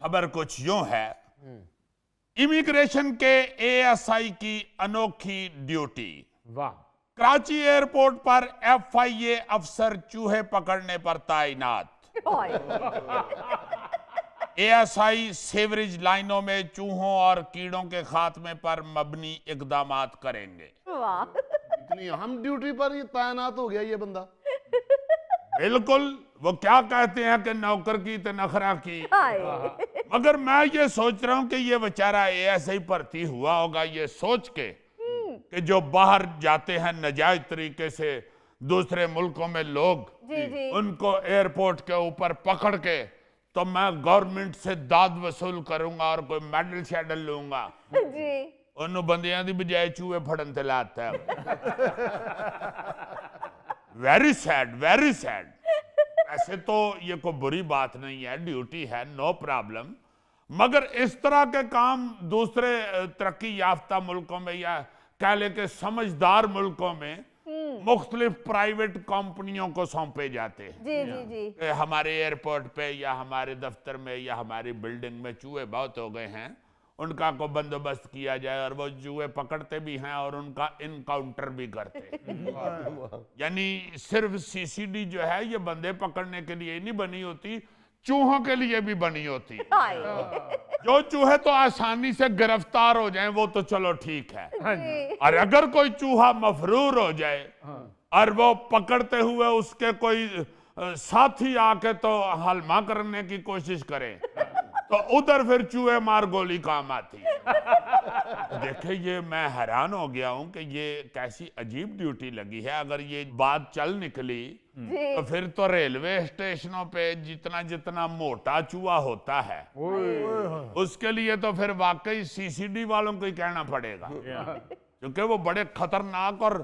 खबर कुछ यूं है, इमिग्रेशन के एएसआई की अनोखी ड्यूटी। वाह। कराची एयरपोर्ट पर एफआईए अफसर चूहे पकड़ने पर तैनात। एएसआई सीवरेज लाइनों में चूहों और कीड़ों के खात्मे पर मबनी इकदामात करेंगे। इतनी अहम ड्यूटी पर ये तैनात हो गया ये बंदा। बिल्कुल, वो क्या कहते हैं कि नौकर की तो नखरा की। मगर मैं ये सोच रहा हूं कि ये बेचारा ऐसे ही भर्ती हुआ होगा ये सोच के कि जो बाहर जाते हैं नाजायज तरीके से दूसरे मुल्कों में लोग, उनको एयरपोर्ट के ऊपर पकड़ के तो मैं गवर्नमेंट से दाद वसूल करूंगा और कोई मेडल शेडल लूंगा। उन बंदियां की बजाय चूहे फड़न ते लाता है। Very sad, very sad. ऐसे तो ये कोई बुरी बात नहीं है, ड्यूटी है, नो प्रॉब्लम। मगर इस तरह के काम दूसरे तरक्की याफ्ता मुल्कों में या कह ले के समझदार मुल्कों में मुख्तलिफ प्राइवेट कंपनियों को सौंपे जाते हैं। जी। हमारे एयरपोर्ट पे या हमारे दफ्तर में या हमारी बिल्डिंग में चूहे बहुत हो गए हैं, उनका को बंदोबस्त किया जाए और वो चूहे पकड़ते भी हैं और उनका इनकाउंटर भी करते हैं। यानी सिर्फ सीसीडी जो है ये बंदे पकड़ने के लिए नहीं बनी होती, चूहों के लिए भी बनी होती। जो चूहे तो आसानी से गिरफ्तार हो जाएं वो तो चलो ठीक है, और अगर कोई चूहा मफरूर हो जाए और वो पकड़ते हुए उसके कोई साथी आके तो हलमा करने की कोशिश करे तो उधर फिर चूहे मार गोली काम आती है। देखे, ये मैं हैरान हो गया हूं कि ये कैसी अजीब ड्यूटी लगी है। अगर ये बात चल निकली तो फिर तो रेलवे स्टेशनों पे जितना जितना मोटा चूहा होता है उसके लिए तो फिर वाकई सीसीडी वालों को ही कहना पड़ेगा, क्योंकि वो बड़े खतरनाक और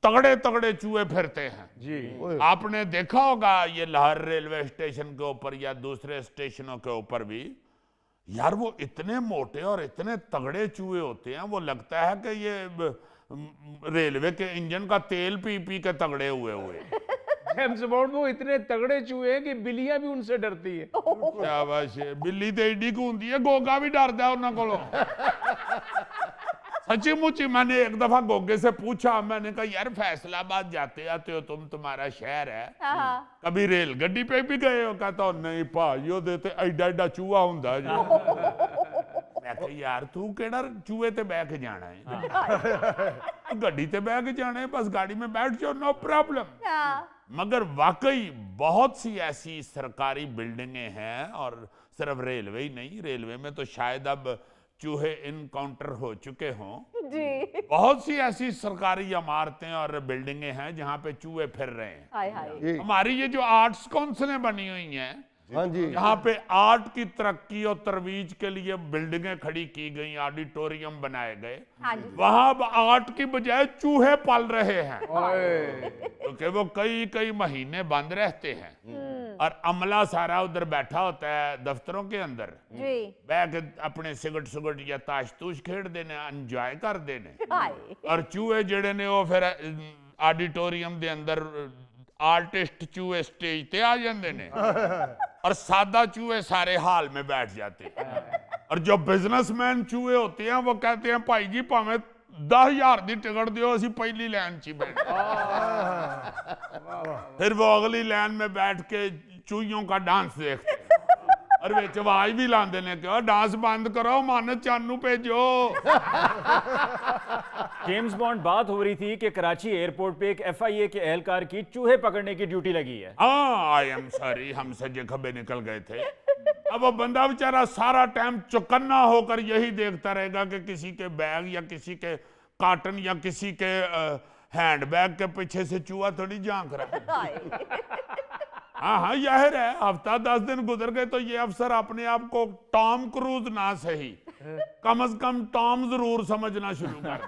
तगड़े तगड़े चूहे फिरते हैं। जी। आपने देखा होगा ये लाहौर रेलवे स्टेशन के ऊपर या दूसरे स्टेशनों के ऊपर भी, यार वो इतने मोटे और इतने तगड़े चूहे होते हैं, वो लगता है कि ये रेलवे के इंजन का तेल पी पी के तगड़े हुए जेम्स बॉन्ड वो इतने तगड़े चूहे हैं कि बिल्लियां भी उनसे डरती है। क्या बात है, बिल्ली तो एडी को होती है, गोगा भी डरता है उन्होंने को। सच्ची मुच्ची मैंने एक दफा गोगे से पूछा, मैंने कहा यार फैसलाबाद जाते आते हो तुम, तुम्हारा शहर है, कभी रेल गड्डी पे भी गए हो? कहता नहीं भाइयों देते एडा एडा चूहा हुंदा जी। मैं कहा यार तू केड़ा चूहे ते बैठ के जाना है? गड्डी ते बैठ के जाना है, बस गाड़ी में बैठ जाओ, नो प्रॉब्लम। मगर वाकई बहुत सी ऐसी सरकारी बिल्डिंगें हैं, और सिर्फ रेलवे ही नहीं, रेलवे में तो शायद अब चूहे इनकाउंटर हो चुके हों। जी। बहुत सी ऐसी सरकारी इमारतें और बिल्डिंगें हैं जहां पे चूहे फिर रहे हैं। हाय। हमारी ये जो आर्ट्स काउंसिलें बनी हुई हैं, हाँ जी, यहाँ पे आर्ट की तरक्की और तरवीज के लिए बिल्डिंगें खड़ी की गई, ऑडिटोरियम बनाए गए, हाँ, वहां अब आर्ट की बजाय चूहे पल रहे हैं, क्योंकि वो कई कई महीने बंद रहते हैं और अमला सारा उधर बैठा होता है दफ्तरों के अंदर, बैठ अपने सिगट सुगट या ताश तूश खेड़ देने, एंजॉय कर देने, और चूहे जेड़े ने वो फिर ऑडिटोरियम के अंदर आर्टिस्ट चूहे स्टेज ते आ जाते ने और सादा चूहे सारे हाल में बैठ जाते हैं। और जो बिजनेसमैन चूहे होते हैं वो कहते हैं भाई जी भावें 10,000 की टिकट दियो, असी पहली लाइन च बैठ। फिर वो अगली लाइन में बैठ के चूहियों का डांस देखते हैं और विच आवाज भी लाते ने कि डांस बंद करो, मन चानू भेजो। जेम्स बॉन्ड, बात हो रही थी कि कराची एयरपोर्ट पे एक एफआईए के एहलकार की चूहे पकड़ने की ड्यूटी लगी है। हाँ, आई एम सॉरी, हमसे जो खबरें निकल गए थे। अब वो बंदा बेचारा सारा टाइम चौकन्ना होकर यही देखता रहेगा कि किसी के बैग या किसी के कार्टन या किसी के हैंडबैग के पीछे से चूहा थोड़ी झांक रहा है। हाँ, जाहिर है, हफ्ता 10 दिन गुजर गए तो ये अफसर अपने आप को टॉम क्रूज ना सही, कम से कम टॉम जरूर समझना शुरू कर।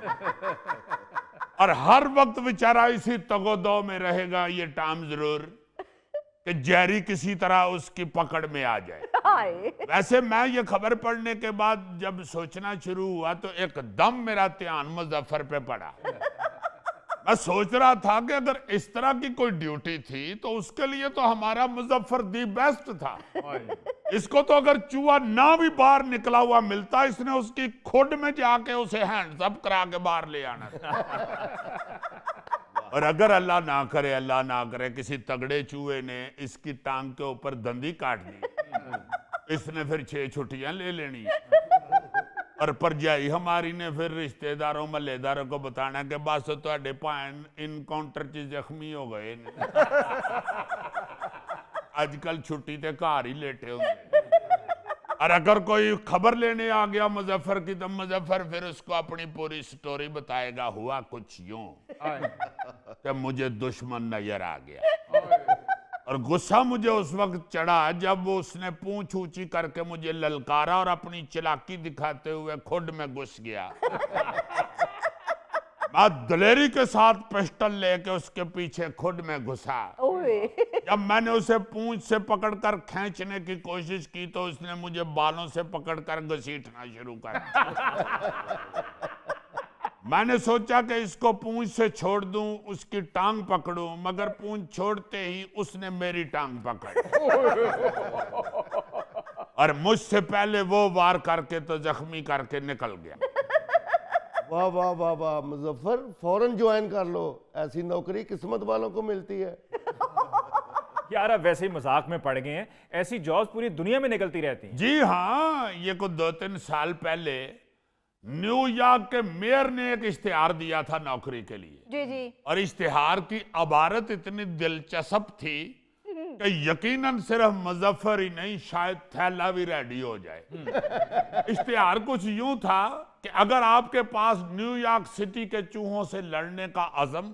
और हर वक्त बेचारा इसी तगोदो में रहेगा ये टॉम जरूर कि जेरी किसी तरह उसकी पकड़ में आ जाए। वैसे मैं ये खबर पढ़ने के बाद जब सोचना शुरू हुआ तो एकदम मेरा ध्यान मुजफ्फर पे पड़ा। मैं सोच रहा था कि अगर इस तरह की कोई ड्यूटी थी तो उसके लिए तो हमारा मुजफ्फर दी बेस्ट था। इसको तो अगर चूहा ना भी बाहर निकला हुआ मिलता, इसने उसकी खुड में जाके उसे हैंड्स अप करा के बाहर ले आना था। और अगर अल्लाह ना करे किसी तगड़े चूहे ने इसकी टांग के ऊपर दंदी काट दी, इसने फिर 6 छुट्टियां ले लेनी। और परजाई हमारी ने फिर रिश्तेदारों महल्लेदारों को बताना कि बस तुहाडे भाण इनकाउंटर च जख्मी हो गए ने, आजकल छुट्टी ते घर ही लेटे होंगे। और अगर कोई खबर लेने आ गया मुजफ्फर की, तो मुजफ्फर फिर उसको अपनी पूरी स्टोरी बताएगा। हुआ कुछ यूं कि मुझे दुश्मन नजर आ गया, और गुस्सा मुझे उस वक्त चढ़ा जब उसने पूंछ ऊंची करके मुझे ललकारा और अपनी चालाकी दिखाते हुए खुड में घुस गया। मैं दिलेरी के साथ पिस्टल लेके उसके पीछे खुड में घुसा। जब मैंने उसे पूंछ से पकड़कर खींचने की कोशिश की, तो उसने मुझे बालों से पकड़कर घसीटना शुरू कर दिया। मैंने सोचा कि इसको पूंछ से छोड़ दूं, उसकी टांग पकड़ूं, मगर पूंछ छोड़ते ही उसने मेरी टांग पकड़ और मुझसे पहले वो वार करके तो जख्मी करके निकल गया। वाह वाह वाह वाह मुजफ्फर, फौरन ज्वाइन कर लो, ऐसी नौकरी किस्मत वालों को मिलती है। यार अब वैसे ही मजाक में पड़ गए हैं, ऐसी जॉब्स पूरी दुनिया में निकलती रहती हैं। जी हाँ, ये कुछ 2-3 साल पहले न्यूयॉर्क के मेयर ने एक इश्तिहार दिया था नौकरी के लिए। जी जी। और इश्तिहार की अबारत इतनी दिलचस्प थी कि यकीनन सिर्फ मुजफ्फर ही नहीं, शायद थैला भी रेडी हो जाए। इश्तिहार कुछ यूं था कि अगर आपके पास न्यूयॉर्क सिटी के चूहों से लड़ने का अज़म,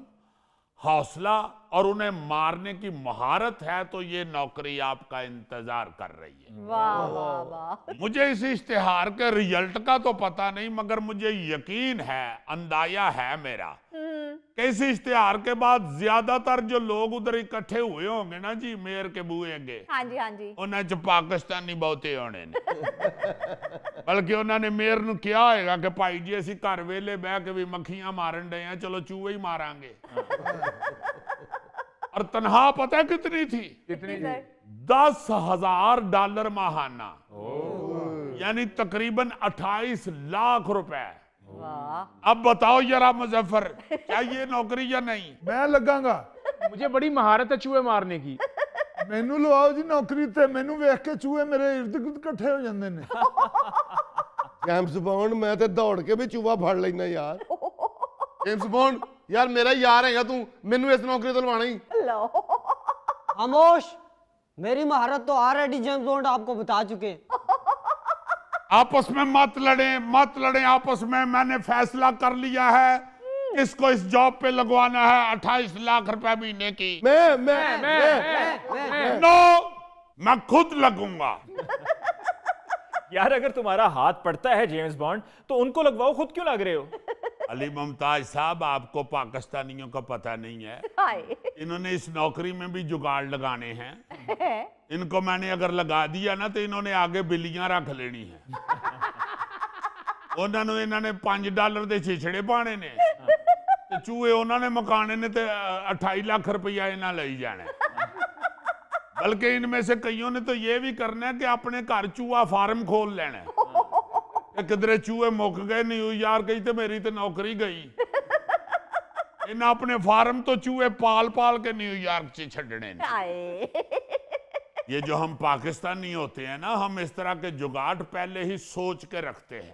हौसला और उन्हें मारने की महारत है, तो ये नौकरी आपका इंतजार कर रही है। वाह वाह वाह। मुझे इस इश्तिहार के रिजल्ट का तो पता नहीं, मगर मुझे यकीन है, अंदाजा है मेरा कि इस इश्तिहार के बाद ज्यादातर जो लोग उधर इकट्ठे हुए होंगे ना जी, मेयर के बूहे के, हाँ जी हाँ जी। उन्हें च पाकिस्तानी बहुते होने ने। बल्कि उन्होंने मेयर ਨੂੰ ਕਿਹਾ ਹੋਏਗਾ कि भाई जी ਅਸੀਂ घर वेले बह के भी मक्खियां मारन डे हैं, चलो चूहे ही मारांगे। और तनख्वाह पता है कितनी थी? कितनी? $10,000 माहाना, यानी तकरीबन 28 लाख रुपए। वाह। अब बताओ जरा मुजफ्फर, क्या ये नौकरी या नहीं? मैं लगांगा। मुझे बड़ी महारत है चूहे मारने की। मैनू लवाओ जी नौकरी ते, मैनू वेख के चूहे मेरे इर्द गिर्द इकट्ठे हो जाते ने। जेम्स बॉन्ड, मैं तो दौड़ के भी चूहा फड़ लेना यार। जेम्स बॉन्ड यार, मेरा यार हैगा तू, मैनू इस नौकरी तो लवाना ही। लो। खामोश, मेरी महारत तो ऑलरेडी जेम्स बॉन्ड आपको बता चुके हैं। आपस में मत लड़े आपस में। मैंने फैसला कर लिया है किसको इस जॉब पे लगवाना है। 28 लाख रुपए महीने की। मैं नो, मैं खुद लगूंगा। यार अगर तुम्हारा हाथ पड़ता है जेम्स बॉन्ड, तो उनको लगवाओ, खुद क्यों लग रहे हो? अली मुमताज साहब, आपको पाकिस्तानियों का पता नहीं है, हाय। इन्होंने इस नौकरी में भी जुगाड़ लगाने हैं। इनको मैंने अगर लगा दिया ना, तो इन्होंने आगे बिल्लियां रख लेनी है। उन्होंने इन्होंने $5 ਦੇ ਛਿਛੜੇ ਪਾਣੇ ਨੇ, ਤੇ ਚੂਹੇ ਉਹਨਾਂ ਨੇ ਮਕਾਣੇ ਨੇ, ਤੇ 28 लाख रुपया इन्हें ले जाना है। बल्कि इनमें से कईयों ने तो ये भी करना है कि अपने घर चूहा फार्म खोल लेना है कि किधरे चूहे मुक गए न्यूयॉर्क गई तो मेरी तो नौकरी गई। इन्हें अपने फार्म तो चूहे पाल पाल के न्यूयॉर्क से छड़ने ने। हाय। ये जो हम पाकिस्तानी होते हैं ना, हम इस तरह के जुगाड़ पहले ही सोच के रखते हैं।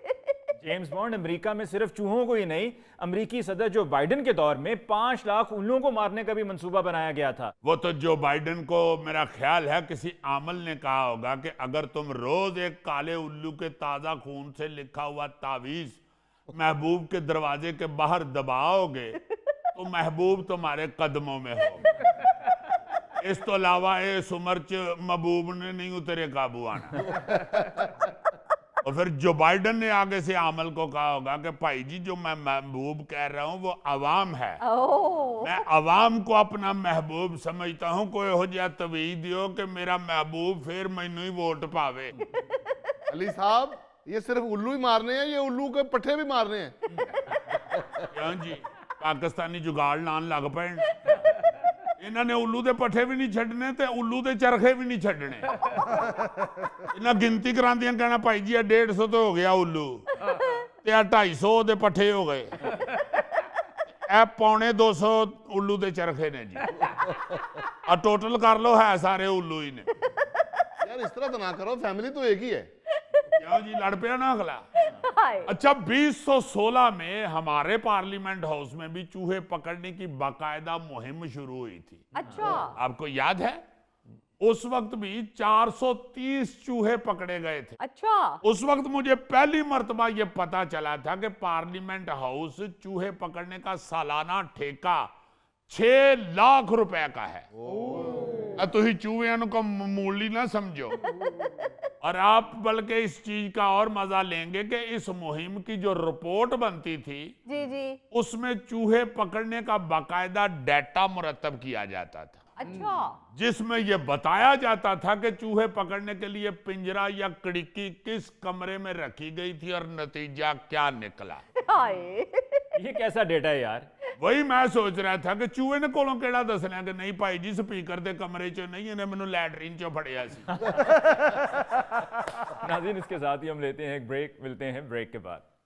जेम्स बॉन्ड, अमेरिका में सिर्फ चूहों को ही नहीं, अमेरिकी सदर जो बाइडेन के दौर में 5 लाख उल्लुओं को मारने का भी मंसूबा बनाया गया था। वो तो जो बाइडेन को मेरा ख्याल है किसी आमल ने कहा होगा कि अगर तुम रोज एक काले उल्लू के ताजा खून से लिखा हुआ तावीज महबूब के दरवाजे के बाहर दबाओगे, तो महबूब तुम्हारे कदमों में होगा। इस तो अलावा इस उम्र च महबूब ने नहीं उतरे काबू आना। और फिर जो बाइडेन ने आगे से आमल को कहा होगा कि भाई जी, जो मैं महबूब कह रहा हूं वो अवाम है, मैं अवाम को अपना महबूब समझता हूं। कोई हो जाए तवीज दियो कि मेरा महबूब फिर मैनू ही वोट पावे। अली साहब, ये सिर्फ उल्लू ही मारने हैं, ये उल्लू के पट्टे भी मारने हैं। क्यों जी, पाकिस्तानी जुगाड़ लान लग पे। ਇਹਨਾਂ ਨੇ ਉੱਲੂ ਦੇ ਪੱਠੇ ਵੀ ਨਹੀਂ ਛੱਡਣੇ ਤੇ ਉੱਲੂ ਦੇ ਚਰਖੇ ਵੀ ਨਹੀਂ ਛੱਡਣੇ। ਇਹਨਾਂ ਗਿਣਤੀ ਕਰਾਂਦੀਆਂ ਕਹਿਣਾ ਭਾਈ ਜੀ ਇਹ 150 ਤੋਂ ਹੋ ਗਿਆ ਉੱਲੂ ਤੇ ਆ 250 ਦੇ ਪੱਠੇ ਹੋ ਗਏ, ਇਹ ਪੌਣੇ 200 ਉੱਲੂ ਦੇ ਚਰਖੇ ਨੇ ਜੀ। ਆ ਟੋਟਲ ਕਰ ਲਓ ਹੈ ਸਾਰੇ ਉੱਲੂ ਹੀ ਨੇ। यार इस तरह तो ना करो, फैमिली तो एक ही है। क्यों जी लड़ पिया ना अगला। हाय। अच्छा 2016 में हमारे पार्लियामेंट हाउस में भी चूहे पकड़ने की बाकायदा मुहिम शुरू हुई थी। अच्छा। आपको याद है? उस वक्त भी 430 चूहे पकड़े गए थे। अच्छा। उस वक्त मुझे पहली मर्तबा ये पता चला था कि पार्लियामेंट हाउस चूहे पकड़ने का सालाना ठेका 6 लाख रुपए का है। तुम चूहियां को मामूली ना समझो। और आप बल्कि इस चीज का और मजा लेंगे कि इस मुहिम की जो रिपोर्ट बनती थी जी जी। उसमें चूहे पकड़ने का बाकायदा डाटा मुरतब किया जाता था, अच्छा। जिसमें यह बताया जाता था कि चूहे पकड़ने के लिए पिंजरा या खिड़की किस कमरे में रखी गई थी और नतीजा क्या निकला। हाय। ये कैसा डेटा है यार? वही मैं सोच रहा था कि चूहे ने कोलों केड़ा दसना कि नहीं भाई जी स्पीकर दे कमरे चो नहीं, इन्हें मैनू लैटरीन चो फड़िया सी। नाज़रीन, इसके साथ ही हम लेते हैं एक ब्रेक, मिलते हैं ब्रेक के बाद।